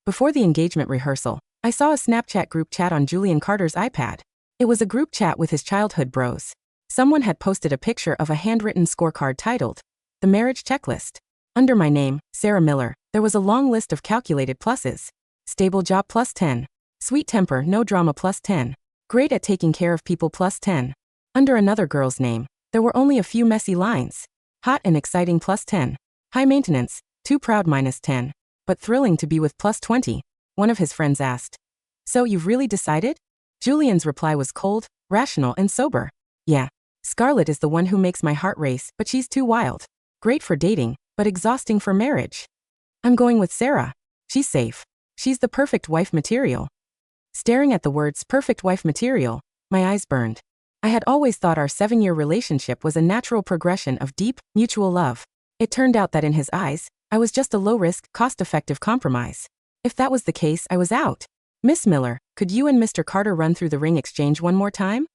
Before the engagement rehearsal, I saw a Snapchat group chat on Julian Carter's iPad. It was a group chat with his childhood bros. Someone had posted a picture of a handwritten scorecard titled, The Marriage Checklist. Under my name, Sera Miller, there was a long list of calculated pluses. Stable job +10. Sweet temper, no drama +10. Great at taking care of people +10. Under another girl's name, there were only a few messy lines. Hot and exciting +10. High maintenance, too proud -10. But thrilling to be with +20, one of his friends asked. So you've really decided? Julian's reply was cold, rational, and sober. Yeah. Scarlett is the one who makes my heart race, but she's too wild. Great for dating, but exhausting for marriage. I'm going with Sera. She's safe. She's the perfect wife material. Staring at the words perfect wife material, my eyes burned. I had always thought our 7-year relationship was a natural progression of deep, mutual love. It turned out that in his eyes, I was just a low-risk, cost-effective compromise. If that was the case, I was out. Miss Miller, could you and Mr. Carter run through the ring exchange one more time?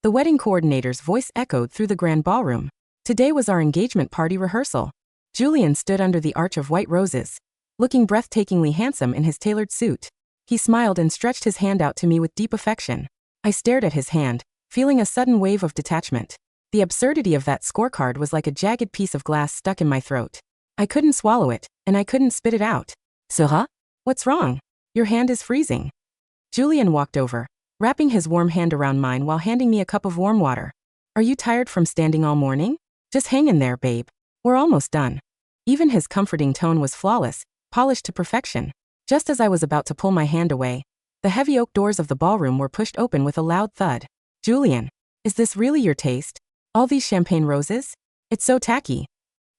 The wedding coordinator's voice echoed through the grand ballroom. Today was our engagement party rehearsal. Julian stood under the arch of white roses, looking breathtakingly handsome in his tailored suit. He smiled and stretched his hand out to me with deep affection. I stared at his hand, feeling a sudden wave of detachment. The absurdity of that scorecard was like a jagged piece of glass stuck in my throat. I couldn't swallow it, and I couldn't spit it out. Sera? What's wrong? Your hand is freezing. Julian walked over, wrapping his warm hand around mine while handing me a cup of warm water. Are you tired from standing all morning? Just hang in there, babe. We're almost done. Even his comforting tone was flawless, polished to perfection. Just as I was about to pull my hand away, the heavy oak doors of the ballroom were pushed open with a loud thud. Julian, is this really your taste? All these champagne roses? It's so tacky.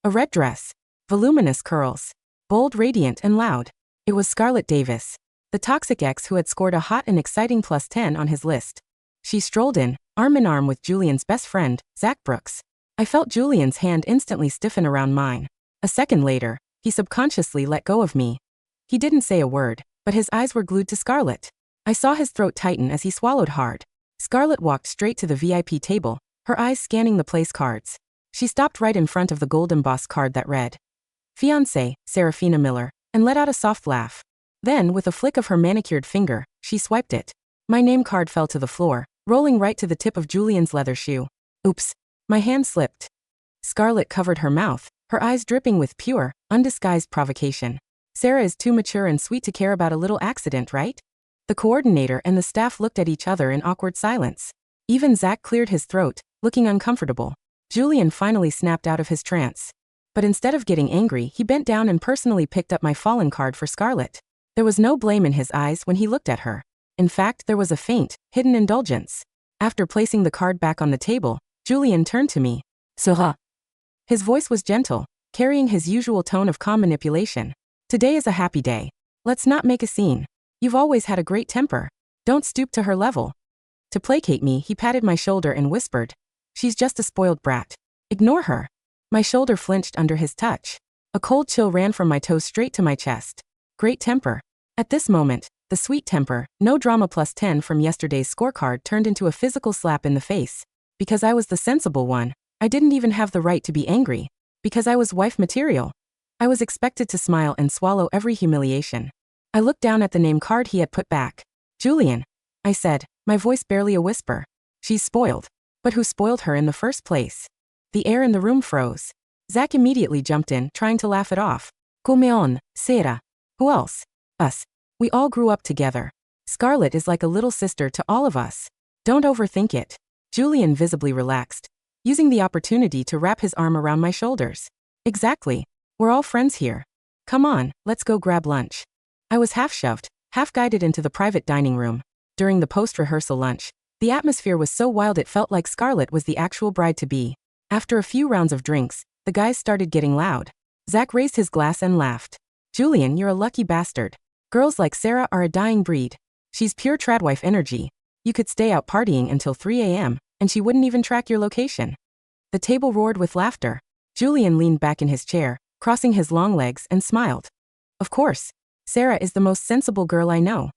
A red dress. Voluminous curls. Bold, radiant, and loud. It was Scarlett Davis, the toxic ex who had scored a hot and exciting +10 on his list. She strolled in, arm in arm with Julian's best friend, Zach Brooks. I felt Julian's hand instantly stiffen around mine. A second later, he subconsciously let go of me. He didn't say a word, but his eyes were glued to Scarlett. I saw his throat tighten as he swallowed hard. Scarlett walked straight to the VIP table, her eyes scanning the place cards. She stopped right in front of the gold embossed card that read, Fiancé, Sera Miller, and let out a soft laugh. Then, with a flick of her manicured finger, she swiped it. My name card fell to the floor, rolling right to the tip of Julian's leather shoe. Oops. My hand slipped. Scarlett covered her mouth, her eyes dripping with pure, undisguised provocation. Sera is too mature and sweet to care about a little accident, right? The coordinator and the staff looked at each other in awkward silence. Even Zach cleared his throat, looking uncomfortable. Julian finally snapped out of his trance. But instead of getting angry, he bent down and personally picked up my fallen card for Scarlett. There was no blame in his eyes when he looked at her. In fact, there was a faint, hidden indulgence. After placing the card back on the table, Julian turned to me. Sera. His voice was gentle, carrying his usual tone of calm manipulation. Today is a happy day. Let's not make a scene. You've always had a great temper. Don't stoop to her level. To placate me, he patted my shoulder and whispered, She's just a spoiled brat. Ignore her. My shoulder flinched under his touch. A cold chill ran from my toes straight to my chest. Great temper. At this moment, the sweet temper, no drama +10 from yesterday's scorecard turned into a physical slap in the face. Because I was the sensible one, I didn't even have the right to be angry. Because I was wife material. I was expected to smile and swallow every humiliation. I looked down at the name card he had put back. Julian, I said, my voice barely a whisper. She's spoiled. But who spoiled her in the first place? The air in the room froze. Zach immediately jumped in, trying to laugh it off. Come on, Sera. Who else? Us. We all grew up together. Scarlett is like a little sister to all of us. Don't overthink it. Julian visibly relaxed, using the opportunity to wrap his arm around my shoulders. Exactly. We're all friends here. Come on, let's go grab lunch. I was half shoved, half guided into the private dining room. During the post-rehearsal lunch, the atmosphere was so wild it felt like Scarlett was the actual bride-to-be. After a few rounds of drinks, the guys started getting loud. Zach raised his glass and laughed. Julian, you're a lucky bastard. Girls like Sera are a dying breed. She's pure tradwife energy. You could stay out partying until 3 a.m., and she wouldn't even track your location. The table roared with laughter. Julian leaned back in his chair, crossing his long legs, and smiled. Of course. Sera is the most sensible girl I know.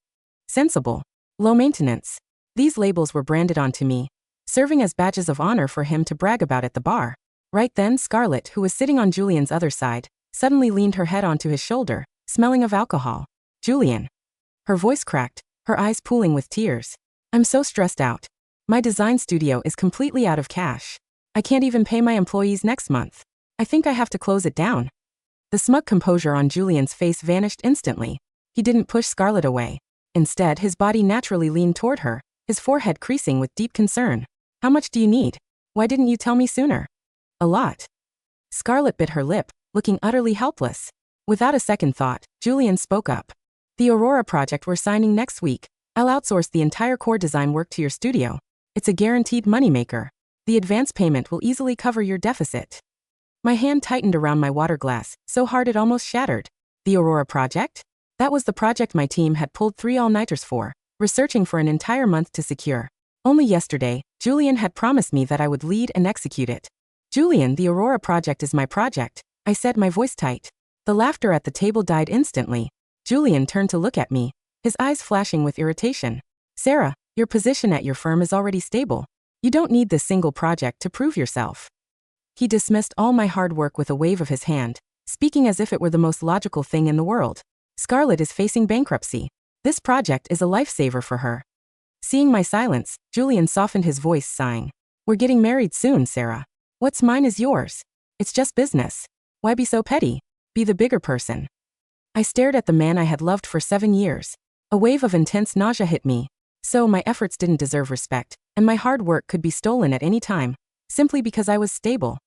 Sensible. Low maintenance. These labels were branded onto me, serving as badges of honor for him to brag about at the bar. Right then, Scarlett, who was sitting on Julian's other side, suddenly leaned her head onto his shoulder, smelling of alcohol. Julian. Her voice cracked, her eyes pooling with tears. I'm so stressed out. My design studio is completely out of cash. I can't even pay my employees next month. I think I have to close it down. The smug composure on Julian's face vanished instantly. He didn't push Scarlett away. Instead, his body naturally leaned toward her, his forehead creasing with deep concern. How much do you need? Why didn't you tell me sooner? A lot. Scarlett bit her lip, looking utterly helpless. Without a second thought, Julian spoke up. The Aurora project we're signing next week. I'll outsource the entire core design work to your studio. It's a guaranteed moneymaker. The advance payment will easily cover your deficit. My hand tightened around my water glass, so hard it almost shattered. The Aurora project? That was the project my team had pulled 3 all-nighters for, researching for an entire month to secure. Only yesterday, Julian had promised me that I would lead and execute it. Julian, the Aurora project is my project, I said, my voice tight. The laughter at the table died instantly. Julian turned to look at me, his eyes flashing with irritation. Sera, your position at your firm is already stable. You don't need this single project to prove yourself. He dismissed all my hard work with a wave of his hand, speaking as if it were the most logical thing in the world. Scarlett is facing bankruptcy. This project is a lifesaver for her. Seeing my silence, Julian softened his voice, sighing. We're getting married soon, Sera. What's mine is yours. It's just business. Why be so petty? Be the bigger person. I stared at the man I had loved for 7 years. A wave of intense nausea hit me. So my efforts didn't deserve respect, and my hard work could be stolen at any time, simply because I was stable.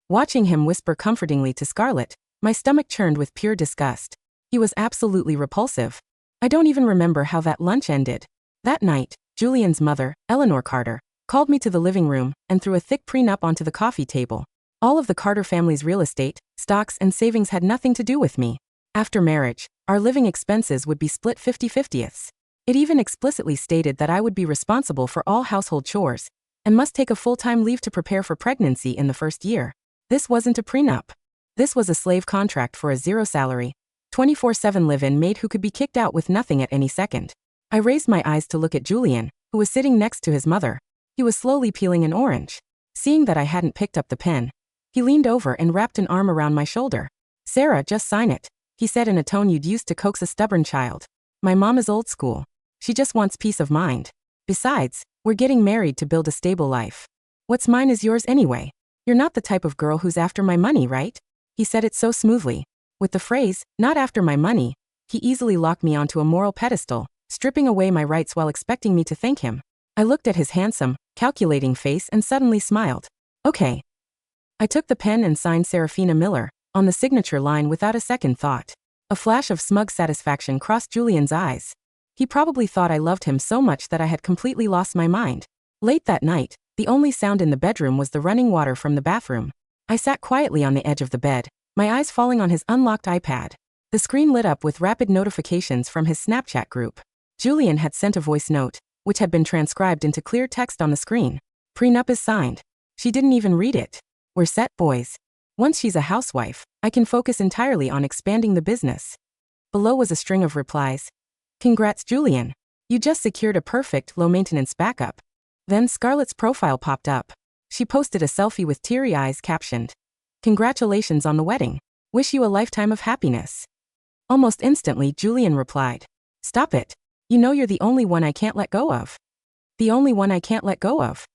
Watching him whisper comfortingly to Scarlett, my stomach churned with pure disgust. He was absolutely repulsive. I don't even remember how that lunch ended. That night, Julian's mother, Eleanor Carter, called me to the living room and threw a thick prenup onto the coffee table. All of the Carter family's real estate, stocks, and savings had nothing to do with me. After marriage, our living expenses would be split 50-50ths. It even explicitly stated that I would be responsible for all household chores and must take a full-time leave to prepare for pregnancy in the first year. This wasn't a prenup. This was a slave contract for a zero-salary, 24/7 live-in maid who could be kicked out with nothing at any second. I raised my eyes to look at Julian, who was sitting next to his mother. He was slowly peeling an orange. Seeing that I hadn't picked up the pen, he leaned over and wrapped an arm around my shoulder. Sera, just sign it, he said in a tone you'd use to coax a stubborn child. My mom is old school. She just wants peace of mind. Besides, we're getting married to build a stable life. What's mine is yours anyway. You're not the type of girl who's after my money, right? He said it so smoothly. With the phrase, not after my money, he easily locked me onto a moral pedestal, stripping away my rights while expecting me to thank him. I looked at his handsome, calculating face and suddenly smiled. Okay. I took the pen and signed Sera Miller on the signature line without a second thought. A flash of smug satisfaction crossed Julian's eyes. He probably thought I loved him so much that I had completely lost my mind. Late that night, the only sound in the bedroom was the running water from the bathroom. I sat quietly on the edge of the bed, my eyes falling on his unlocked iPad. The screen lit up with rapid notifications from his Snapchat group. Julian had sent a voice note, which had been transcribed into clear text on the screen. Prenup is signed. She didn't even read it. We're set, boys. Once she's a housewife, I can focus entirely on expanding the business. Below was a string of replies. Congrats, Julian. You just secured a perfect, low-maintenance backup. Then Scarlett's profile popped up. She posted a selfie with teary eyes captioned, Congratulations on the wedding. Wish you a lifetime of happiness. Almost instantly, Julian replied, Stop it. You know you're the only one I can't let go of. The only one I can't let go of.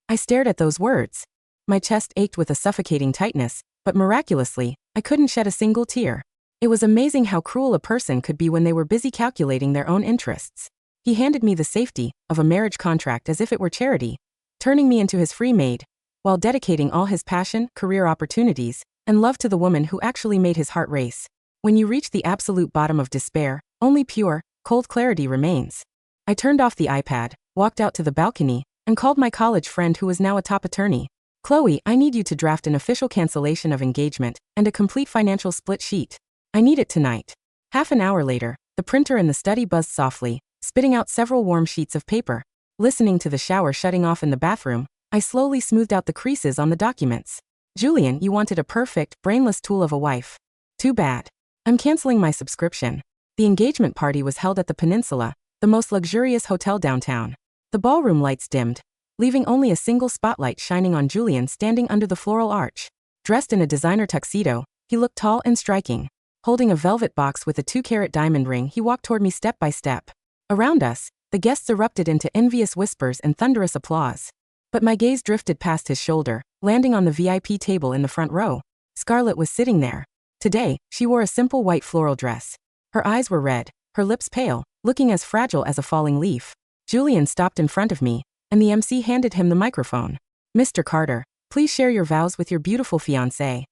I stared at those words. My chest ached with a suffocating tightness, but miraculously, I couldn't shed a single tear. It was amazing how cruel a person could be when they were busy calculating their own interests. He handed me the safety of a marriage contract as if it were charity, turning me into his free maid, while dedicating all his passion, career opportunities, and love to the woman who actually made his heart race. When you reach the absolute bottom of despair, only pure, cold clarity remains. I turned off the iPad, walked out to the balcony, and called my college friend who was now a top attorney. Chloe, I need you to draft an official cancellation of engagement and a complete financial split sheet. I need it tonight. Half an hour later, the printer in the study buzzed softly, spitting out several warm sheets of paper. Listening to the shower shutting off in the bathroom, I slowly smoothed out the creases on the documents. Julian, you wanted a perfect, brainless tool of a wife. Too bad. I'm canceling my subscription. The engagement party was held at the Peninsula, the most luxurious hotel downtown. The ballroom lights dimmed, leaving only a single spotlight shining on Julian standing under the floral arch. Dressed in a designer tuxedo, he looked tall and striking. Holding a velvet box with a 2-carat diamond ring, he walked toward me step by step. Around us, the guests erupted into envious whispers and thunderous applause. But my gaze drifted past his shoulder, landing on the VIP table in the front row. Scarlett was sitting there. Today, she wore a simple white floral dress. Her eyes were red, her lips pale, looking as fragile as a falling leaf. Julian stopped in front of me, and the MC handed him the microphone. "Mr. Carter, please share your vows with your beautiful fiancée."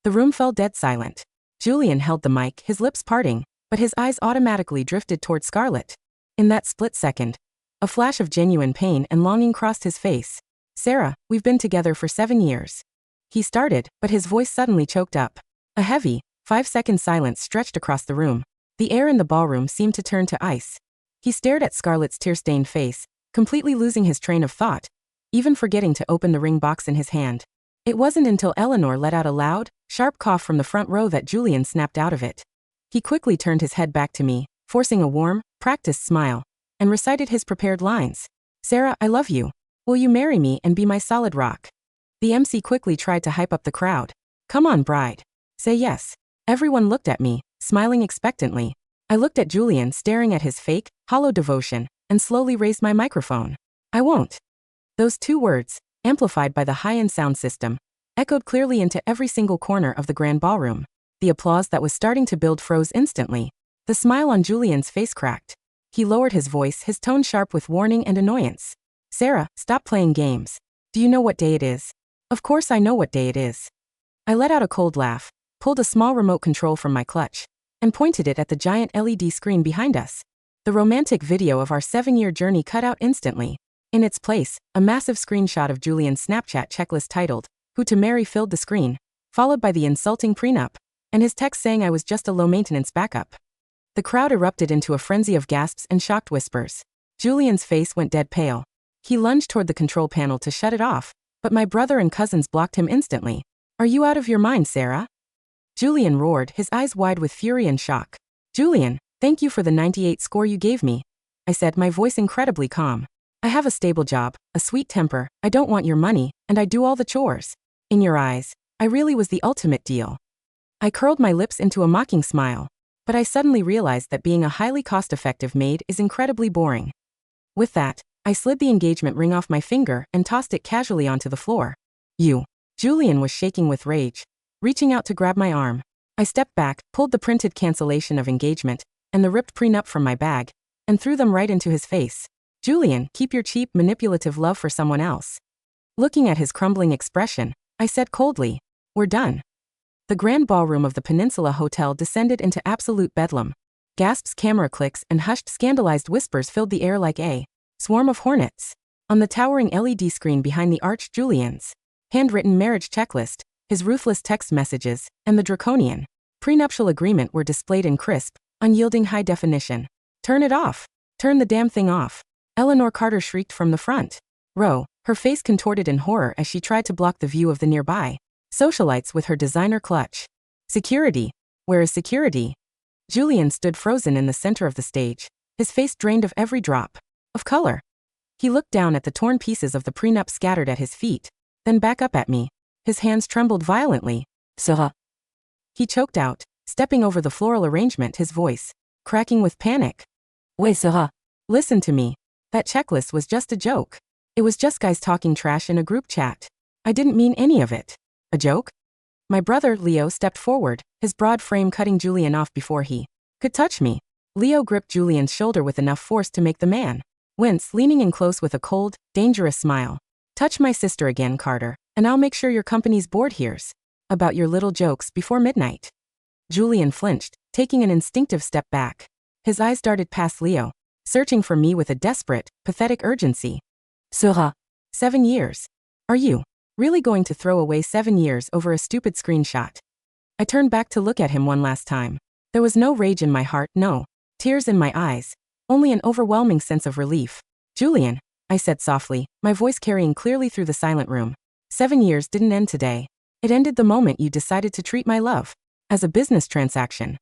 The room fell dead silent. Julian held the mic, his lips parting, but his eyes automatically drifted toward Scarlett. In that split second, a flash of genuine pain and longing crossed his face. "Sera, we've been together for 7 years." He started, but his voice suddenly choked up. A heavy, 5-second silence stretched across the room. The air in the ballroom seemed to turn to ice. He stared at Scarlett's tear-stained face, completely losing his train of thought, even forgetting to open the ring box in his hand. It wasn't until Eleanor let out a loud, sharp cough from the front row that Julian snapped out of it. He quickly turned his head back to me, forcing a warm, practiced smile, and recited his prepared lines. "Sera, I love you. Will you marry me and be my solid rock?" The MC quickly tried to hype up the crowd. "Come on, bride. Say yes." Everyone looked at me, smiling expectantly. I looked at Julian, staring at his fake, hollow devotion, and slowly raised my microphone. "I won't." Those 2 words, amplified by the high-end sound system, echoed clearly into every single corner of the grand ballroom. The applause that was starting to build froze instantly. The smile on Julian's face cracked. He lowered his voice, his tone sharp with warning and annoyance. "Sera, stop playing games. Do you know what day it is?" "Of course I know what day it is." I let out a cold laugh, pulled a small remote control from my clutch, and pointed it at the giant LED screen behind us. The romantic video of our 7-year journey cut out instantly. In its place, a massive screenshot of Julian's Snapchat checklist titled, "Who to Marry" filled the screen, followed by the insulting prenup, and his text saying I was just a low-maintenance backup. The crowd erupted into a frenzy of gasps and shocked whispers. Julian's face went dead pale. He lunged toward the control panel to shut it off, but my brother and cousins blocked him instantly. "Are you out of your mind, Sera?" Julian roared, his eyes wide with fury and shock. "Julian, thank you for the 98 score you gave me," I said, my voice incredibly calm. "I have a stable job, a sweet temper, I don't want your money, and I do all the chores. In your eyes, I really was the ultimate deal." I curled my lips into a mocking smile, but I suddenly realized that being a highly cost-effective maid is incredibly boring. With that, I slid the engagement ring off my finger and tossed it casually onto the floor. "You." Julian was shaking with rage, reaching out to grab my arm. I stepped back, pulled the printed cancellation of engagement and the ripped prenup from my bag, and threw them right into his face. "Julian, keep your cheap, manipulative love for someone else." Looking at his crumbling expression, I said coldly, "We're done." The grand ballroom of the Peninsula Hotel descended into absolute bedlam. Gasps, camera clicks, and hushed, scandalized whispers filled the air like a swarm of hornets. On the towering LED screen behind the arch, Julian's handwritten marriage checklist, his ruthless text messages, and the draconian prenuptial agreement were displayed in crisp, unyielding high definition. "Turn it off. Turn the damn thing off," Eleanor Carter shrieked from the front row, her face contorted in horror as she tried to block the view of the nearby socialites with her designer clutch. "Security. Where is security?" Julian stood frozen in the center of the stage, his face drained of every drop of color. He looked down at the torn pieces of the prenup scattered at his feet, then back up at me. His hands trembled violently. "Sera." He choked out, stepping over the floral arrangement, his voice cracking with panic. "Wait, Sera. Listen to me. That checklist was just a joke. It was just guys talking trash in a group chat. I didn't mean any of it." "A joke?" My brother, Leo, stepped forward, his broad frame cutting Julian off before he could touch me. Leo gripped Julian's shoulder with enough force to make the man wince, leaning in close with a cold, dangerous smile. "Touch my sister again, Carter, and I'll make sure your company's board hears about your little jokes before midnight." Julian flinched, taking an instinctive step back. His eyes darted past Leo, searching for me with a desperate, pathetic urgency. "Sera. 7 years. Are you really going to throw away 7 years over a stupid screenshot?" I turned back to look at him one last time. There was no rage in my heart, no tears in my eyes, only an overwhelming sense of relief. "Julian," I said softly, my voice carrying clearly through the silent room. 7 years didn't end today. It ended the moment you decided to treat my love as a business transaction."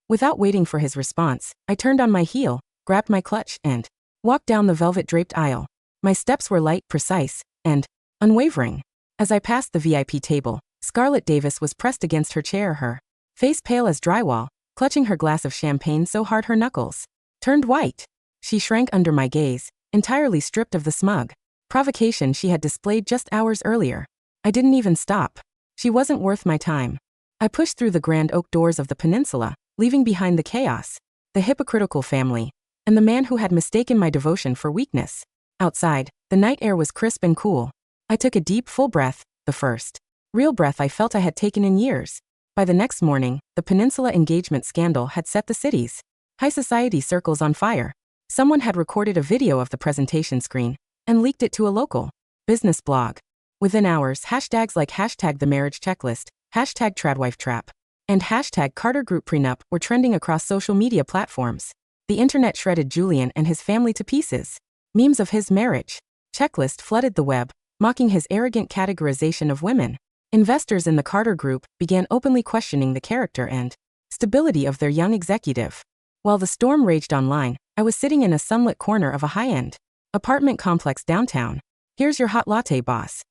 Without waiting for his response, I turned on my heel, grabbed my clutch, and walked down the velvet-draped aisle. My steps were light, precise, and unwavering. As I passed the VIP table, Scarlett Davis was pressed against her chair, her face pale as drywall, clutching her glass of champagne so hard her knuckles turned white. She shrank under my gaze, entirely stripped of the smug provocation she had displayed just hours earlier. I didn't even stop. She wasn't worth my time. I pushed through the grand oak doors of the peninsula, leaving behind the chaos, the hypocritical family, and the man who had mistaken my devotion for weakness. Outside, the night air was crisp and cool. I took a deep, full breath, the first real breath I felt I had taken in years. By the next morning, the peninsula engagement scandal had set the city's high society circles on fire. Someone had recorded a video of the presentation screen and leaked it to a local business blog. Within hours, hashtags like hashtag the marriage checklist, hashtag tradwifetrap, and hashtag Carter Group prenup were trending across social media platforms. The internet shredded Julian and his family to pieces. Memes of his marriage checklist flooded the web, mocking his arrogant categorization of women. Investors in the Carter Group began openly questioning the character and stability of their young executive. While the storm raged online, I was sitting in a sunlit corner of a high-end apartment complex downtown. Here's your hot latte, boss.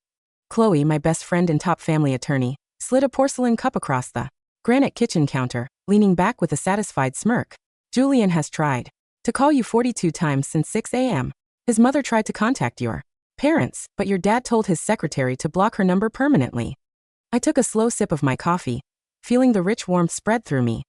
Chloe, my best friend and top family attorney, slid a porcelain cup across the granite kitchen counter, leaning back with a satisfied smirk. Julian has tried to call you 42 times since 6 a.m. His mother tried to contact your parents, but your dad told his secretary to block her number permanently. I took a slow sip of my coffee, feeling the rich warmth spread through me.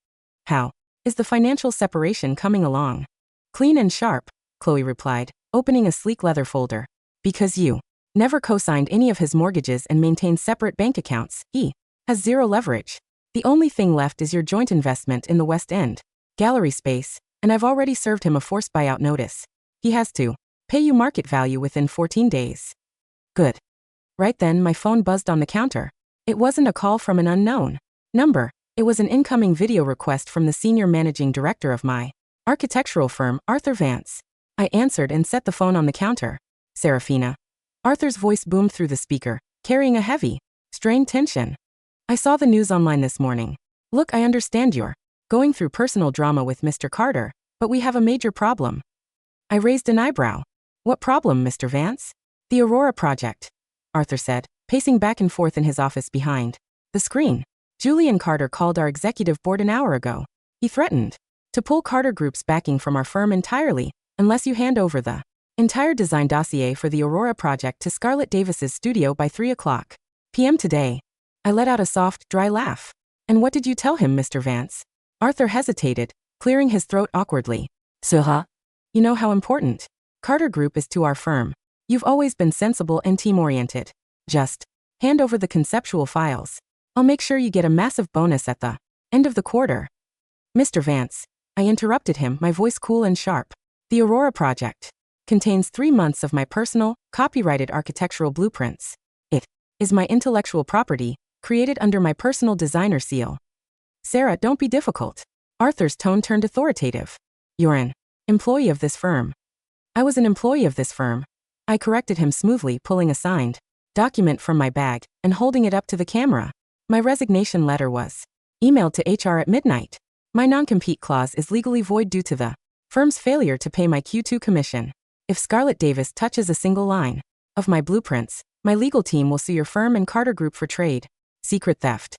How is the financial separation coming along? Clean and sharp, Chloe replied, opening a sleek leather folder. Because you never co-signed any of his mortgages and maintained separate bank accounts, he has zero leverage. The only thing left is your joint investment in the West End gallery space, and I've already served him a forced buyout notice. He has to pay you market value within 14 days. Good. Right then, my phone buzzed on the counter. It wasn't a call from an unknown number. It was an incoming video request from the senior managing director of my architectural firm, Arthur Vance. I answered and set the phone on the counter. Serafina. Arthur's voice boomed through the speaker, carrying a heavy, strained tension. I saw the news online this morning. Look, I understand you're going through personal drama with Mr. Carter, but we have a major problem. I raised an eyebrow. What problem, Mr. Vance? The Aurora project, Arthur said, pacing back and forth in his office behind the screen. Julian Carter called our executive board an hour ago. He threatened to pull Carter Group's backing from our firm entirely, unless you hand over the entire design dossier for the Aurora project to Scarlett Davis's studio by 3:00 p.m. today. I let out a soft, dry laugh. And what did you tell him, Mr. Vance? Arthur hesitated, clearing his throat awkwardly. Sera, you know how important Carter Group is to our firm. You've always been sensible and team-oriented. Just hand over the conceptual files. I'll make sure you get a massive bonus at the end of the quarter. Mr. Vance, I interrupted him, my voice cool and sharp. The Aurora project contains 3 months of my personal, copyrighted architectural blueprints. It is my intellectual property, created under my personal designer seal. Sera, don't be difficult. Arthur's tone turned authoritative. You're an employee of this firm. I was an employee of this firm. I corrected him smoothly, pulling a signed document from my bag and holding it up to the camera. My resignation letter was emailed to HR at midnight. My non-compete clause is legally void due to the firm's failure to pay my Q2 commission. If Scarlett Davis touches a single line of my blueprints, my legal team will sue your firm and Carter Group for trade secret theft.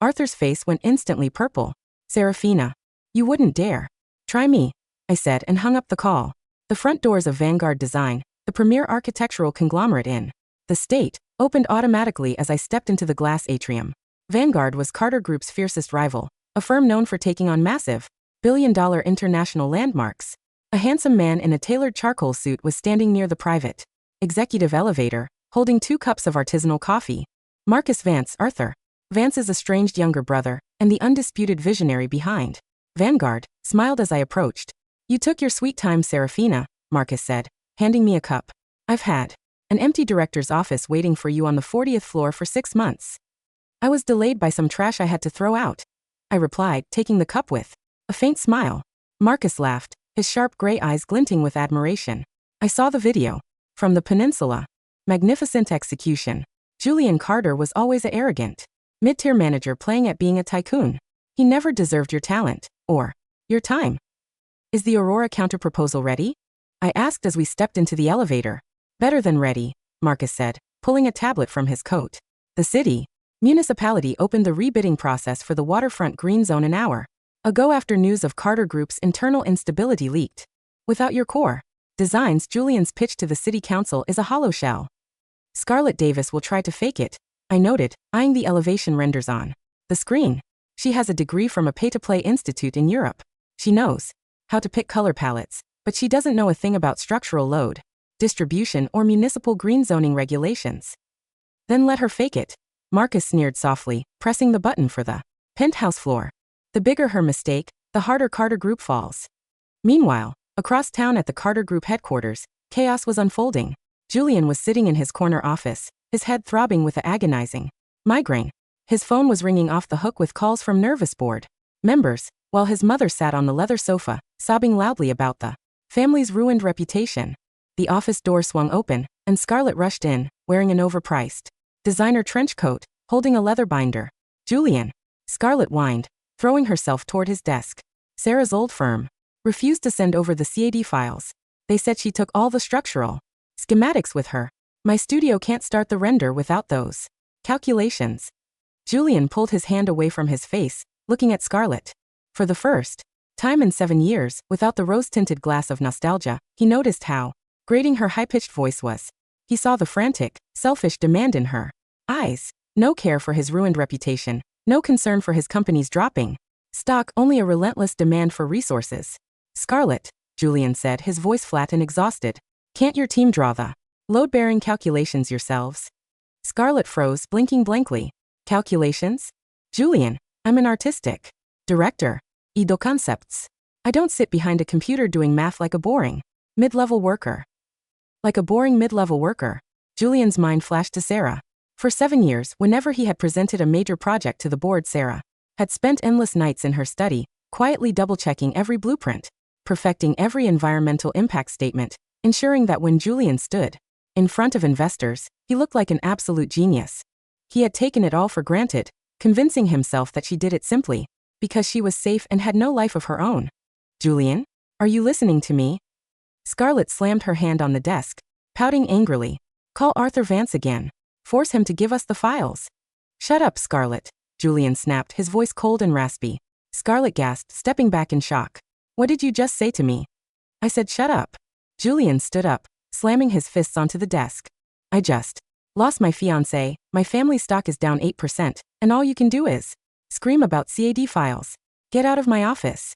Arthur's face went instantly purple. Serafina, you wouldn't dare. Try me, I said and hung up the call. The front doors of Vanguard Design, the premier architectural conglomerate in the state, opened automatically as I stepped into the glass atrium. Vanguard was Carter Group's fiercest rival, a firm known for taking on massive, billion-dollar international landmarks. A handsome man in a tailored charcoal suit was standing near the private executive elevator, holding 2 cups of artisanal coffee. Marcus Vance, Arthur Vance's estranged younger brother, and the undisputed visionary behind Vanguard, smiled as I approached. You took your sweet time, Serafina, Marcus said, handing me a cup. I've had an empty director's office waiting for you on the 40th floor for 6 months. I was delayed by some trash I had to throw out, I replied, taking the cup with a faint smile. Marcus laughed, his sharp gray eyes glinting with admiration. I saw the video from the peninsula. Magnificent execution. Julian Carter was always a arrogant mid-tier manager playing at being a tycoon. He never deserved your talent or your time. Is the Aurora counterproposal ready? I asked as we stepped into the elevator. Better than ready, Marcus said, pulling a tablet from his coat. The city Municipality opened the rebidding process for the waterfront green zone an hour ago after news of Carter Group's internal instability leaked. Without your core designs, Julian's pitch to the city council is a hollow shell. Scarlett Davis will try to fake it, I noted, eyeing the elevation renders on the screen. She has a degree from a pay-to-play institute in Europe. She knows how to pick color palettes, but she doesn't know a thing about structural load, distribution, or municipal green zoning regulations. Then let her fake it, Marcus sneered softly, pressing the button for the penthouse floor. The bigger her mistake, the harder Carter Group falls. Meanwhile, across town at the Carter Group headquarters, chaos was unfolding. Julian was sitting in his corner office, his head throbbing with an agonizing migraine. His phone was ringing off the hook with calls from nervous board members, while his mother sat on the leather sofa, sobbing loudly about the family's ruined reputation. The office door swung open, and Scarlett rushed in, wearing an overpriced designer trench coat, holding a leather binder. Julian, Scarlett whined, throwing herself toward his desk. Sera's old firm refused to send over the CAD files. They said she took all the structural schematics with her. My studio can't start the render without those calculations. Julian pulled his hand away from his face, looking at Scarlett. For the first time in 7 years, without the rose-tinted glass of nostalgia, he noticed how grating her high-pitched voice was. He saw the frantic, selfish demand in her eyes. No care for his ruined reputation, no concern for his company's dropping stock, only a relentless demand for resources. Scarlett, Julian said, his voice flat and exhausted. Can't your team draw the load-bearing calculations yourselves? Scarlett froze, blinking blankly. Calculations? Julian, I'm an artistic director. Ido concepts. I don't sit behind a computer doing math like a boring mid-level worker. Like a boring mid-level worker. Julian's mind flashed to Sera. For 7 years, whenever he had presented a major project to the board, Sera had spent endless nights in her study, quietly double-checking every blueprint, perfecting every environmental impact statement, ensuring that when Julian stood in front of investors, he looked like an absolute genius. He had taken it all for granted, convincing himself that she did it simply because she was safe and had no life of her own. Julian, are you listening to me? Scarlett slammed her hand on the desk, pouting angrily. Call Arthur Vance again. Force him to give us the files. Shut up, Scarlett, Julian snapped, his voice cold and raspy. Scarlett gasped, stepping back in shock. What did you just say to me? I said shut up. Julian stood up, slamming his fists onto the desk. I just lost my fiancé, my family stock is down 8%, and all you can do is scream about CAD files. Get out of my office.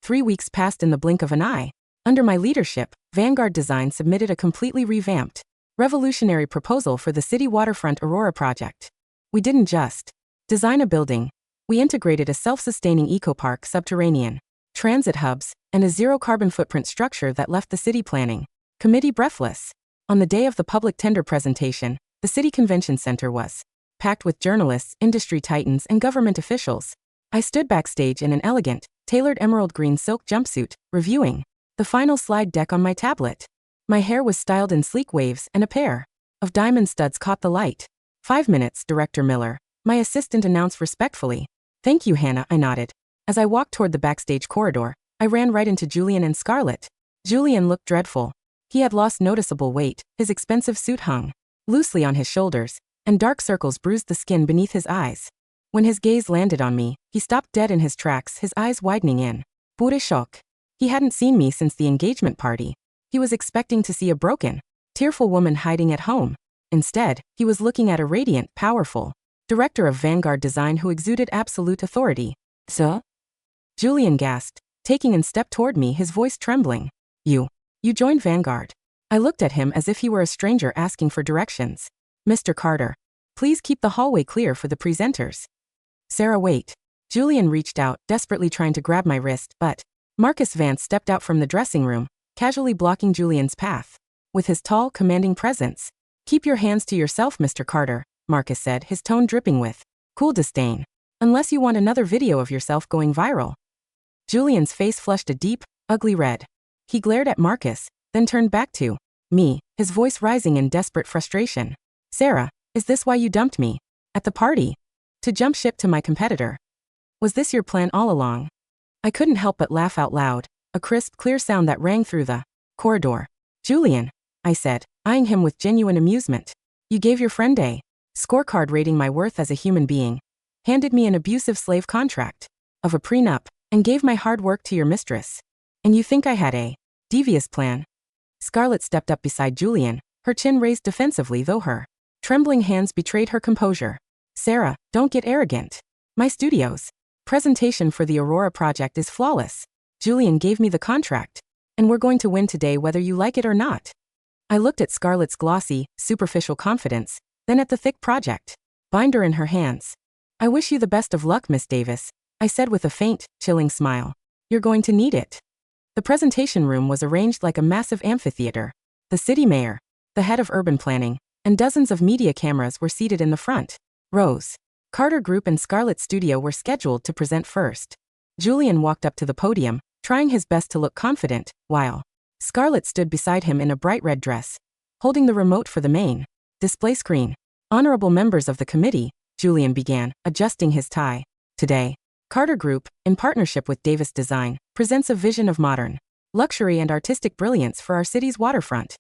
3 weeks passed in the blink of an eye. Under my leadership, Vanguard Design submitted a completely revamped, revolutionary proposal for the city waterfront Aurora project. We didn't just design a building. We integrated a self-sustaining eco-park, subterranean transit hubs, and a zero-carbon footprint structure that left the city planning committee breathless. On the day of the public tender presentation, the city convention center was packed with journalists, industry titans, and government officials. I stood backstage in an elegant, tailored emerald green silk jumpsuit, reviewing the final slide deck on my tablet. My hair was styled in sleek waves, and a pair of diamond studs caught the light. 5 minutes, Director Miller, my assistant announced respectfully. Thank you, Hannah, I nodded. As I walked toward the backstage corridor, I ran right into Julian and Scarlett. Julian looked dreadful. He had lost noticeable weight, his expensive suit hung loosely on his shoulders, and dark circles bruised the skin beneath his eyes. When his gaze landed on me, he stopped dead in his tracks, his eyes widening in pure shock. He hadn't seen me since the engagement party. He was expecting to see a broken, tearful woman hiding at home. Instead, he was looking at a radiant, powerful director of Vanguard Design who exuded absolute authority. Sir? Julian gasped, taking a step toward me, his voice trembling. You joined Vanguard. I looked at him as if he were a stranger asking for directions. Mr. Carter, please keep the hallway clear for the presenters. Sera, wait. Julian reached out, desperately trying to grab my wrist, but Marcus Vance stepped out from the dressing room, casually blocking Julian's path. With his tall, commanding presence. Keep your hands to yourself, Mr. Carter, Marcus said, his tone dripping with cool disdain. Unless you want another video of yourself going viral. Julian's face flushed a deep, ugly red. He glared at Marcus, then turned back to me, his voice rising in desperate frustration. Sera, is this why you dumped me? At the party? To jump ship to my competitor? Was this your plan all along? I couldn't help but laugh out loud, a crisp, clear sound that rang through the corridor. Julian, I said, eyeing him with genuine amusement. You gave your friend a scorecard rating my worth as a human being, handed me an abusive slave contract of a prenup, and gave my hard work to your mistress. And you think I had a devious plan? Scarlett stepped up beside Julian, her chin raised defensively though her trembling hands betrayed her composure. Sera, don't get arrogant. My studio's presentation for the Aurora project is flawless. Julian gave me the contract, and we're going to win today whether you like it or not. I looked at Scarlett's glossy, superficial confidence, then at the thick project binder in her hands. I wish you the best of luck, Miss Davis, I said with a faint, chilling smile. You're going to need it. The presentation room was arranged like a massive amphitheater. The city mayor, the head of urban planning, and dozens of media cameras were seated in the front rows. Carter Group and Scarlett's studio were scheduled to present first. Julian walked up to the podium, trying his best to look confident, while Scarlett stood beside him in a bright red dress, holding the remote for the main display screen. Honorable members of the committee, Julian began, adjusting his tie. Today, Carter Group, in partnership with Davis Design, presents a vision of modern luxury and artistic brilliance for our city's waterfront.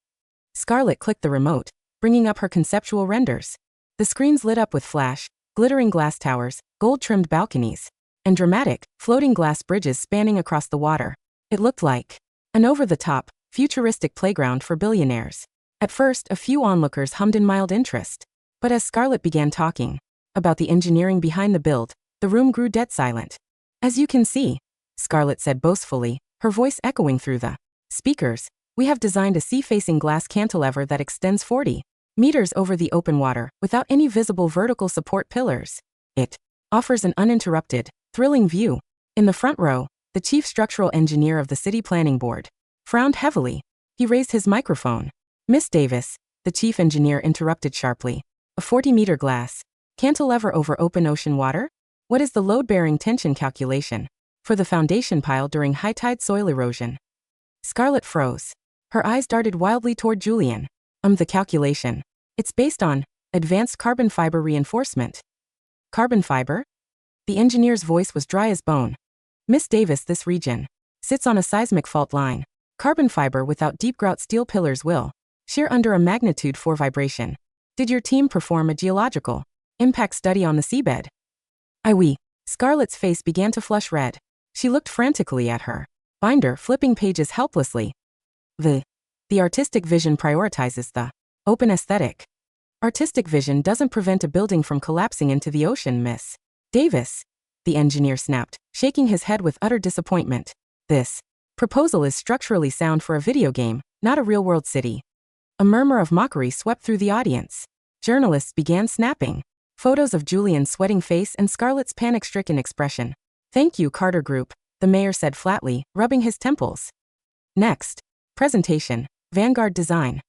Scarlett clicked the remote, bringing up her conceptual renders. The screens lit up with flash, glittering glass towers, gold-trimmed balconies, and dramatic, floating glass bridges spanning across the water. It looked like an over-the-top, futuristic playground for billionaires. At first, a few onlookers hummed in mild interest. But as Scarlett began talking about the engineering behind the build, the room grew dead silent. As you can see, Scarlett said boastfully, her voice echoing through the speakers, we have designed a sea-facing glass cantilever that extends 40 meters over the open water, without any visible vertical support pillars. It offers an uninterrupted, thrilling view. In the front row, the chief structural engineer of the city planning board frowned heavily. He raised his microphone. Miss Davis, the chief engineer interrupted sharply. A 40-meter glass cantilever over open ocean water? What is the load-bearing tension calculation for the foundation pile during high-tide soil erosion? Scarlett froze. Her eyes darted wildly toward Julian. The calculation. It's based on advanced carbon fiber reinforcement. Carbon fiber? The engineer's voice was dry as bone. Miss Davis, this region sits on a seismic fault line. Carbon fiber without deep-grout steel pillars will shear under a magnitude 4 vibration. Did your team perform a geological impact study on the seabed? Oui. Scarlett's face began to flush red. She looked frantically at her binder, flipping pages helplessly. The artistic vision prioritizes the open aesthetic. Artistic vision doesn't prevent a building from collapsing into the ocean, Miss Davis, the engineer snapped, shaking his head with utter disappointment. This proposal is structurally sound for a video game, not a real-world city. A murmur of mockery swept through the audience. Journalists began snapping photos of Julian's sweating face and Scarlett's panic-stricken expression. Thank you, Carter Group, the mayor said flatly, rubbing his temples. Next presentation, Vanguard Design.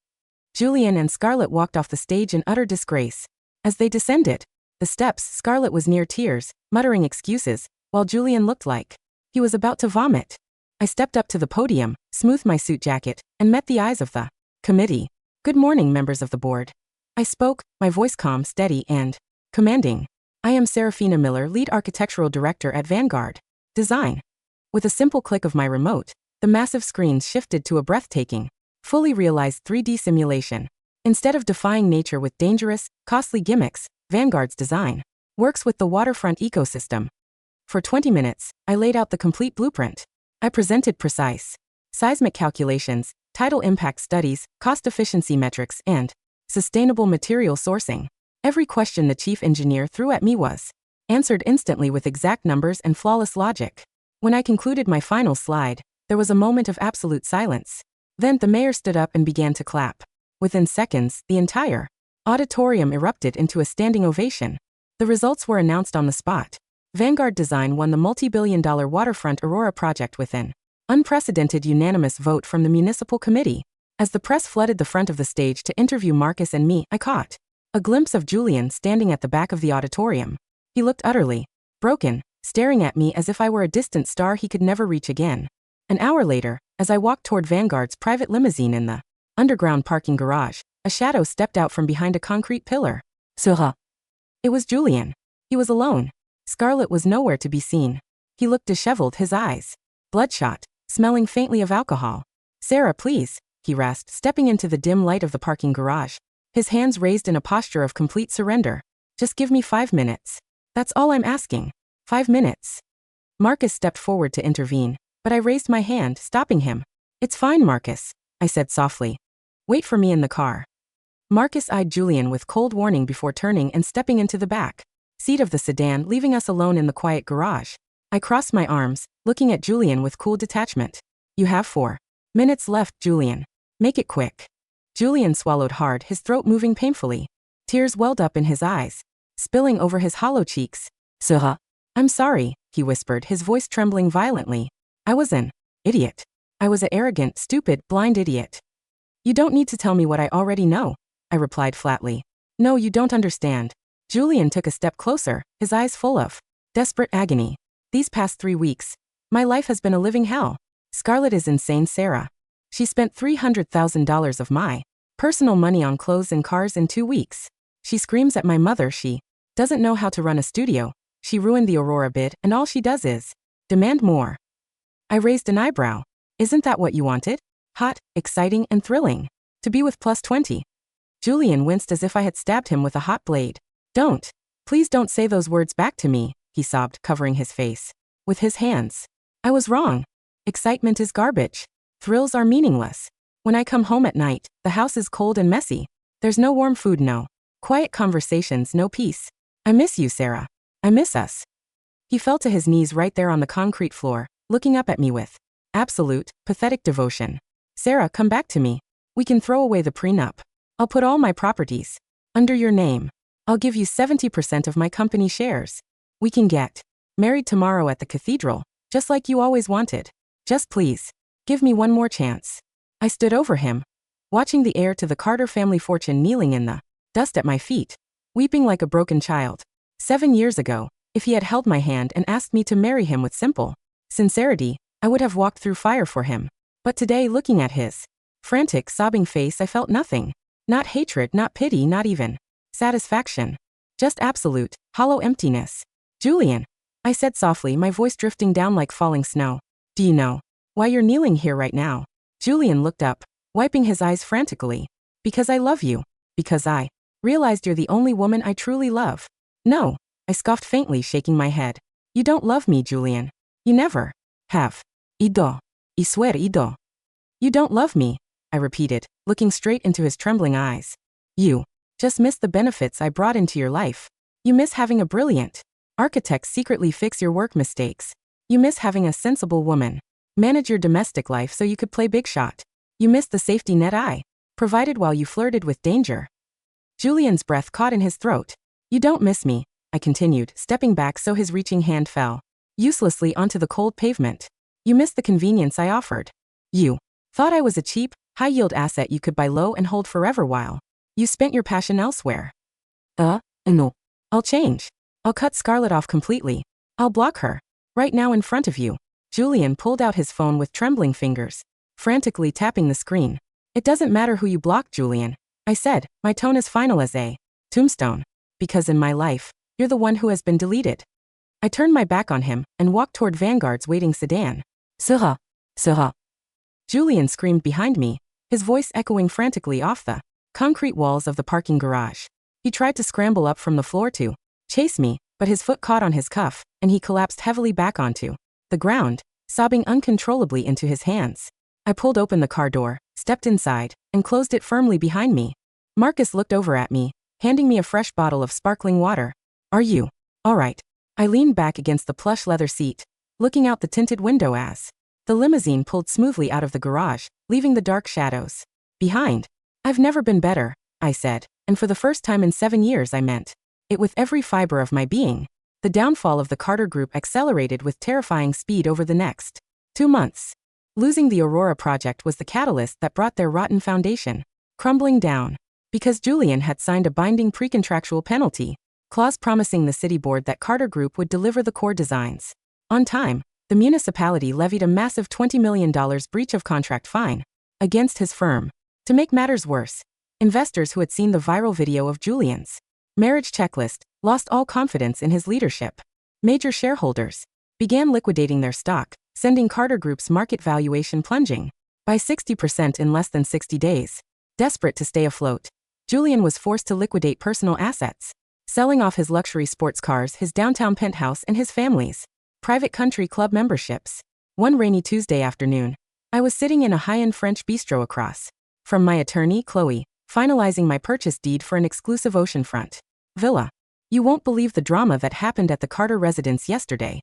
Julian and Scarlett walked off the stage in utter disgrace. As they descended the steps, Scarlett was near tears, muttering excuses, while Julian looked like he was about to vomit. I stepped up to the podium, smoothed my suit jacket, and met the eyes of the committee. Good morning, members of the board. I spoke, my voice calm, steady, and commanding. I am Sera Miller, lead architectural director at Vanguard Design. With a simple click of my remote, the massive screens shifted to a breathtaking, fully realized 3D simulation. Instead of defying nature with dangerous, costly gimmicks, Vanguard's design works with the waterfront ecosystem. For 20 minutes, I laid out the complete blueprint. I presented precise seismic calculations, tidal impact studies, cost efficiency metrics, and sustainable material sourcing. Every question the chief engineer threw at me was answered instantly with exact numbers and flawless logic. When I concluded my final slide, there was a moment of absolute silence. Then the mayor stood up and began to clap. Within seconds, the entire auditorium erupted into a standing ovation. The results were announced on the spot. Vanguard Design won the multi-billion-dollar waterfront Aurora project with an unprecedented unanimous vote from the municipal committee. As the press flooded the front of the stage to interview Marcus and me, I caught a glimpse of Julian standing at the back of the auditorium. He looked utterly broken, staring at me as if I were a distant star he could never reach again. An hour later, as I walked toward Vanguard's private limousine in the underground parking garage, a shadow stepped out from behind a concrete pillar. Sera. It was Julian. He was alone. Scarlett was nowhere to be seen. He looked disheveled, his eyes bloodshot, smelling faintly of alcohol. Sera, please, he rasped, stepping into the dim light of the parking garage. his hands raised in a posture of complete surrender. Just give me 5 minutes. That's all I'm asking. 5 minutes. Marcus stepped forward to intervene, but I raised my hand, stopping him. It's fine, Marcus, I said softly. Wait for me in the car. Marcus eyed Julian with cold warning before turning and stepping into the back seat of the sedan, leaving us alone in the quiet garage. I crossed my arms, looking at Julian with cool detachment. You have 4 minutes left, Julian. Make it quick. Julian swallowed hard, his throat moving painfully. Tears welled up in his eyes, spilling over his hollow cheeks. Sera. I'm sorry, he whispered, his voice trembling violently. I was an idiot. I was an arrogant, stupid, blind idiot. You don't need to tell me what I already know, I replied flatly. No, you don't understand. Julian took a step closer, his eyes full of desperate agony. These past 3 weeks, my life has been a living hell. Scarlett is insane, Sera. She spent $300,000 of my personal money on clothes and cars in 2 weeks. She screams at my mother she doesn't know how to run a studio. She ruined the Aurora bid, and all she does is demand more. I raised an eyebrow. Isn't that what you wanted? Hot, exciting, and thrilling. To be with plus 20. Julian winced as if I had stabbed him with a hot blade. Please don't say those words back to me, he sobbed, covering his face with his hands. I was wrong. Excitement is garbage. Thrills are meaningless. When I come home at night, the house is cold and messy. There's no warm food, no quiet conversations, no peace. I miss you, Sera. I miss us. He fell to his knees right there on the concrete floor, looking up at me with absolute, pathetic devotion. Sera, come back to me. We can throw away the prenup. I'll put all my properties under your name. I'll give you 70% of my company shares. We can get married tomorrow at the cathedral, just like you always wanted. Just please, give me one more chance. I stood over him, watching the heir to the Carter family fortune kneeling in the dust at my feet, weeping like a broken child. 7 years ago, if he had held my hand and asked me to marry him with simple sincerity, I would have walked through fire for him. But today, looking at his frantic, sobbing face, I felt nothing. Not hatred, not pity, not even satisfaction. Just absolute, hollow emptiness. Julian, I said softly, my voice drifting down like falling snow. Do you know why you're kneeling here right now? Julian looked up, wiping his eyes frantically. Because I love you. Because I realized you're the only woman I truly love. No, I scoffed faintly, shaking my head. You don't love me, Julian. You never have. I swear, You don't love me, I repeated, looking straight into his trembling eyes. You just miss the benefits I brought into your life. You miss having a brilliant architect secretly fix your work mistakes. You miss having a sensible woman manage your domestic life so you could play big shot. You miss the safety net I provided while you flirted with danger. Julian's breath caught in his throat. You don't miss me, I continued, stepping back so his reaching hand fell uselessly onto the cold pavement. You miss the convenience I offered. You thought I was a cheap, high-yield asset you could buy low and hold forever while you spent your passion elsewhere. No. I'll change. I'll cut Scarlett off completely. I'll block her. Right now in front of you. Julian pulled out his phone with trembling fingers, frantically tapping the screen. It doesn't matter who you block, Julian, I said, my tone as final as a tombstone. Because in my life, you're the one who has been deleted. I turned my back on him and walked toward Vanguard's waiting sedan. Sera. Julian screamed behind me, his voice echoing frantically off the concrete walls of the parking garage. He tried to scramble up from the floor to chase me, but his foot caught on his cuff, and he collapsed heavily back onto the ground, sobbing uncontrollably into his hands. I pulled open the car door, stepped inside, and closed it firmly behind me. Marcus looked over at me, handing me a fresh bottle of sparkling water. Are you all right? I leaned back against the plush leather seat, looking out the tinted window as the limousine pulled smoothly out of the garage, leaving the dark shadows behind. I've never been better, I said, and for the first time in 7 years I meant it with every fiber of my being. The downfall of the Carter Group accelerated with terrifying speed over the next 2 months. Losing the Aurora project was the catalyst that brought their rotten foundation crumbling down. Because Julian had signed a binding pre-contractual penalty clause promising the city board that Carter Group would deliver the core designs on time, the municipality levied a massive $20 million breach of contract fine against his firm. To make matters worse, investors who had seen the viral video of Julian's marriage checklist lost all confidence in his leadership. Major shareholders began liquidating their stock, sending Carter Group's market valuation plunging by 60% in less than 60 days. Desperate to stay afloat, Julian was forced to liquidate personal assets, selling off his luxury sports cars, his downtown penthouse, and his family's private country club memberships. One rainy Tuesday afternoon, I was sitting in a high-end French bistro across from my attorney, Chloe, finalizing my purchase deed for an exclusive oceanfront villa. You won't believe the drama that happened at the Carter residence yesterday.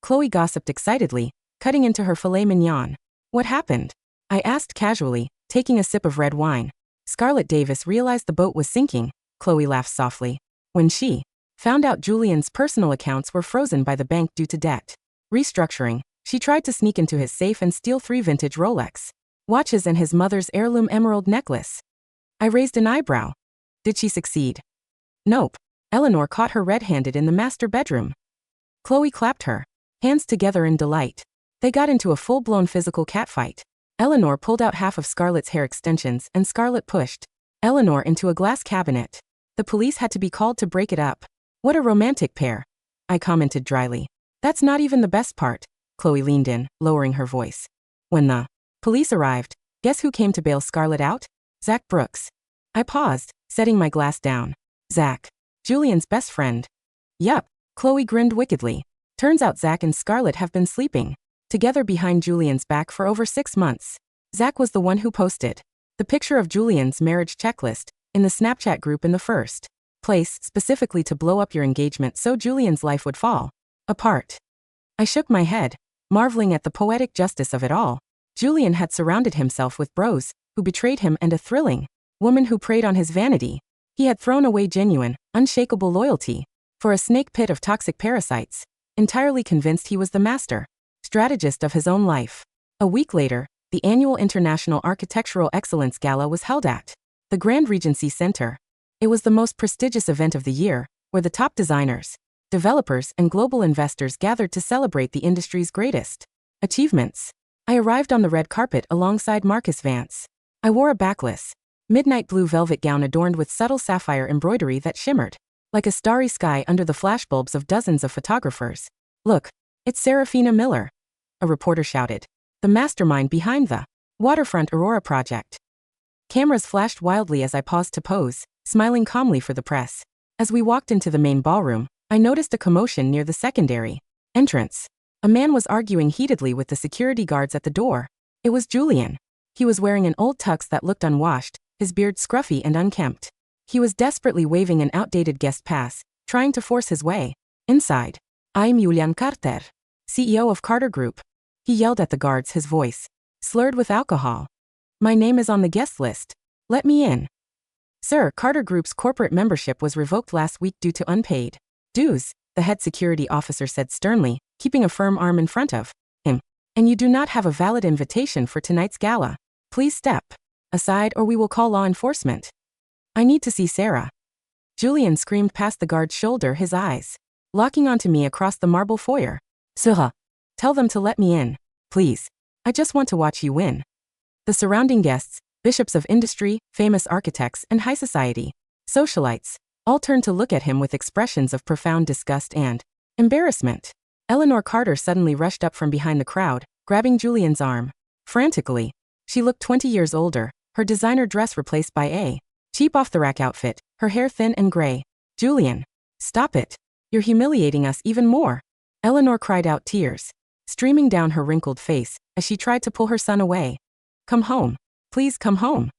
Chloe gossiped excitedly, cutting into her filet mignon. What happened? I asked casually, taking a sip of red wine. Scarlett Davis realized the boat was sinking, Chloe laughed softly, when she found out Julian's personal accounts were frozen by the bank due to debt restructuring. She tried to sneak into his safe and steal 3 vintage Rolex watches and his mother's heirloom emerald necklace. I raised an eyebrow. Did she succeed? Nope. Eleanor caught her red-handed in the master bedroom. Chloe clapped her hands together in delight. They got into a full-blown physical catfight. Eleanor pulled out half of Scarlett's hair extensions and Scarlett pushed Eleanor into a glass cabinet. The police had to be called to break it up. What a romantic pair, I commented dryly. That's not even the best part. Chloe leaned in, lowering her voice. When the police arrived, guess who came to bail Scarlett out? Zach Brooks. I paused, setting my glass down. Zach. Julian's best friend. Yup. Chloe grinned wickedly. Turns out Zach and Scarlett have been sleeping together behind Julian's back for over 6 months. Zach was the one who posted the picture of Julian's marriage checklist in the Snapchat group in the first place, specifically to blow up your engagement so Julian's life would fall apart. I shook my head, marveling at the poetic justice of it all. Julian had surrounded himself with bros who betrayed him and a thrilling woman who preyed on his vanity. He had thrown away genuine, unshakable loyalty for a snake pit of toxic parasites, entirely convinced he was the master strategist of his own life. A week later, the annual International Architectural Excellence Gala was held at the Grand Regency Center. It was the most prestigious event of the year, where the top designers, developers, and global investors gathered to celebrate the industry's greatest achievements. I arrived on the red carpet alongside Marcus Vance. I wore a backless, midnight blue velvet gown adorned with subtle sapphire embroidery that shimmered like a starry sky under the flashbulbs of dozens of photographers. Look, it's Sera Miller, a reporter shouted, the mastermind behind the Waterfront Aurora project. Cameras flashed wildly as I paused to pose, smiling calmly for the press. As we walked into the main ballroom, I noticed a commotion near the secondary entrance. A man was arguing heatedly with the security guards at the door. It was Julian. He was wearing an old tux that looked unwashed, his beard scruffy and unkempt. He was desperately waving an outdated guest pass, trying to force his way inside. I'm Julian Carter, CEO of Carter Group. He yelled at the guards, his voice slurred with alcohol. My name is on the guest list. Let me in. Sir, Carter Group's corporate membership was revoked last week due to unpaid dues, the head security officer said sternly, keeping a firm arm in front of him. And you do not have a valid invitation for tonight's gala. Please step aside or we will call law enforcement. I need to see Sera. Julian screamed past the guard's shoulder, his eyes locking onto me across the marble foyer. Sera, tell them to let me in, please. I just want to watch you win. The surrounding guests, bishops of industry, famous architects, and high society socialites, all turned to look at him with expressions of profound disgust and embarrassment. Eleanor Carter suddenly rushed up from behind the crowd, grabbing Julian's arm. Frantically, she looked 20 years older, her designer dress replaced by a cheap off-the-rack outfit, her hair thin and gray. Julian, stop it. You're humiliating us even more. Eleanor cried out, tears streaming down her wrinkled face as she tried to pull her son away. Come home. Please come home.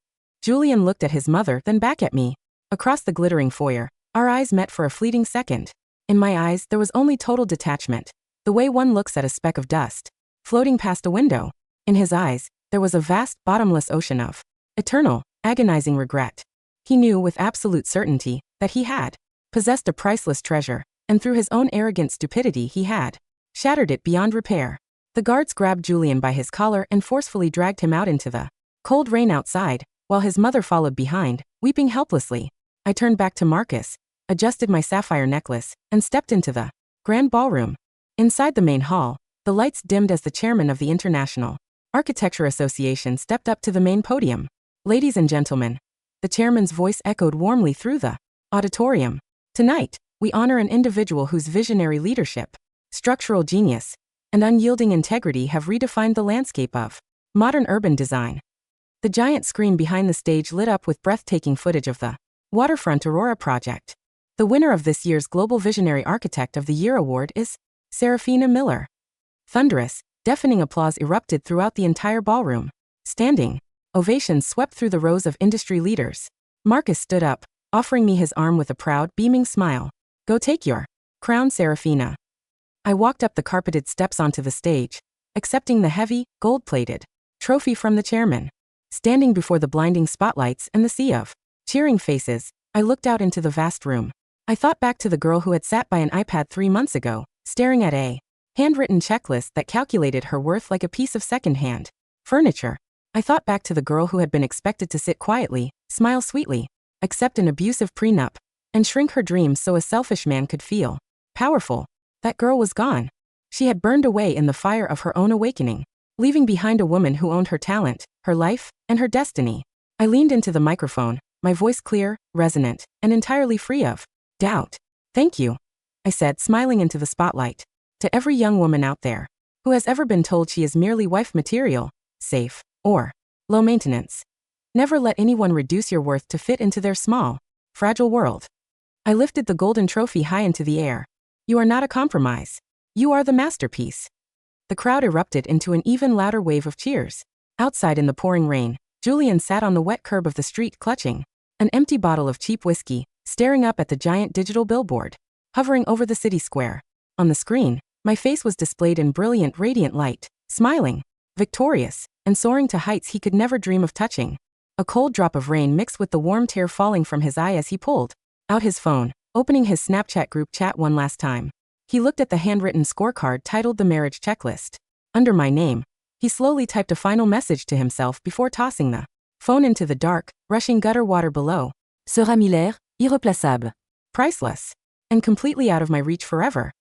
Julian looked at his mother, then back at me. Across the glittering foyer, our eyes met for a fleeting second. In my eyes, there was only total detachment, the way one looks at a speck of dust floating past a window. In his eyes, there was a vast, bottomless ocean of eternal, agonizing regret. He knew with absolute certainty that he had possessed a priceless treasure, and through his own arrogant stupidity he had shattered it beyond repair. The guards grabbed Julian by his collar and forcefully dragged him out into the cold rain outside, while his mother followed behind, weeping helplessly. I turned back to Marcus, adjusted my sapphire necklace, and stepped into the grand ballroom. Inside the main hall, the lights dimmed as the chairman of the International Architecture Association stepped up to the main podium. Ladies and gentlemen, the chairman's voice echoed warmly through the auditorium. Tonight, we honor an individual whose visionary leadership, structural genius, and unyielding integrity have redefined the landscape of modern urban design. The giant screen behind the stage lit up with breathtaking footage of the Waterfront Aurora project. The winner of this year's Global Visionary Architect of the Year award is Sera Miller. Thunderous, deafening applause erupted throughout the entire ballroom. Standing ovations swept through the rows of industry leaders. Marcus stood up, offering me his arm with a proud, beaming smile. Go take your crown, Serafina. I walked up the carpeted steps onto the stage, accepting the heavy, gold-plated trophy from the chairman. Standing before the blinding spotlights and the sea of cheering faces, I looked out into the vast room. I thought back to the girl who had sat by an iPad 3 months ago, staring at a handwritten checklist that calculated her worth like a piece of second-hand furniture. I thought back to the girl who had been expected to sit quietly, smile sweetly, accept an abusive prenup, and shrink her dreams so a selfish man could feel powerful. That girl was gone. She had burned away in the fire of her own awakening, leaving behind a woman who owned her talent, her life, and her destiny. I leaned into the microphone, my voice clear, resonant, and entirely free of doubt. Thank you, I said, smiling into the spotlight. To every young woman out there who has ever been told she is merely wife material, safe, or low maintenance, never let anyone reduce your worth to fit into their small, fragile world. I lifted the golden trophy high into the air. You are not a compromise. You are the masterpiece. The crowd erupted into an even louder wave of cheers. Outside in the pouring rain, Julian sat on the wet curb of the street clutching an empty bottle of cheap whiskey, staring up at the giant digital billboard hovering over the city square. On the screen, my face was displayed in brilliant, radiant light, smiling, victorious, and soaring to heights he could never dream of touching. A cold drop of rain mixed with the warm tear falling from his eye as he pulled out his phone, opening his Snapchat group chat one last time. He looked at the handwritten scorecard titled The Marriage Checklist. Under my name, he slowly typed a final message to himself before tossing the phone into the dark, rushing gutter water below. Sera Miller, irreplaçable. Priceless. And completely out of my reach forever.